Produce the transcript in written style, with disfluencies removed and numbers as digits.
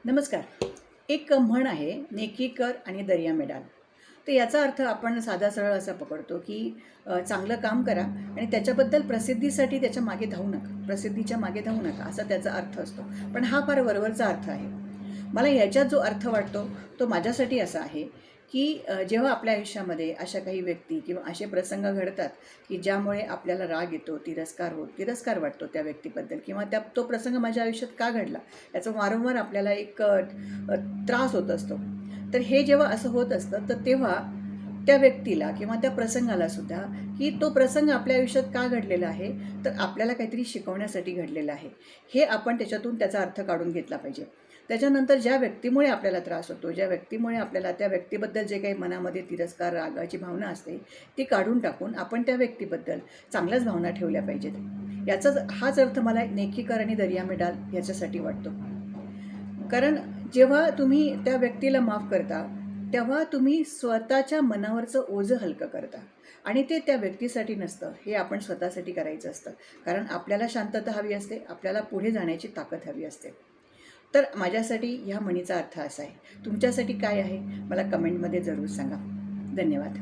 नमस्कार. एक म्हण आहे, नेकी कर आणि दर्या मिडाल. तर याचा अर्थ आपण साधा सरळ असा पकडतो, की चांगलं काम करा आणि त्याच्याबद्दल प्रसिद्धीसाठी त्याच्या मागे धावू नका. प्रसिद्धीच्या मागे धावू नका, असा त्याचा अर्थ असतो. पण हा फार वरवरचा अर्थ आहे. मला याच्यात जो अर्थ वाटतो, तो माझ्यासाठी असा आहे, की जेव्हा आपल्या आयुष्यामध्ये अशा काही व्यक्ती किंवा असे प्रसंग घडतात, की ज्यामुळे आपल्याला राग येतो, तिरस्कार वाटतो त्या व्यक्तीबद्दल किंवा तो प्रसंग माझ्या आयुष्यात का घडला? याचा वारंवार आपल्याला एक त्रास होत असतो. तर हे जेव्हा असं होत असतं, तर तेव्हा त्या व्यक्तीला किंवा त्या प्रसंगाला सुद्धा, की तो प्रसंग आपल्या आयुष्यात का घडलेला आहे, तर आपल्याला काहीतरी शिकवण्यासाठी घडलेला आहे. हे आपण त्याच्यातून त्याचा अर्थ काढून घेतला पाहिजे. त्याच्यानंतर ज्या व्यक्तीमुळे आपल्याला त्रास होतो, ज्या व्यक्तीमुळे आपल्याला त्या व्यक्तीबद्दल जे काही मनामध्ये तिरस्कार, रागाची भावना असते, ती काढून टाकून आपण त्या व्यक्तीबद्दल चांगल्याच भावना ठेवल्या पाहिजेत. हाच अर्थ मला नेकी कर आणि दर्या मिडाल याच्यासाठी वाटतो. कारण जेव्हा तुम्ही त्या व्यक्तीला माफ करता, तेव्हा तुम्ही स्वतःच्या मनावरचं ओझं हलकं करता आणि ते त्या व्यक्तीसाठी नसतं, हे आपण स्वतःसाठी करायचं असतं. कारण आपल्याला शांतता हवी असते, आपल्याला पुढे जाण्याची ताकद हवी असते. तर माझ्यासाठी ह्या म्हणीचा अर्थ असा आहे. तुमच्यासाठी काय आहे? मला कमेंटमध्ये जरूर सांगा. धन्यवाद.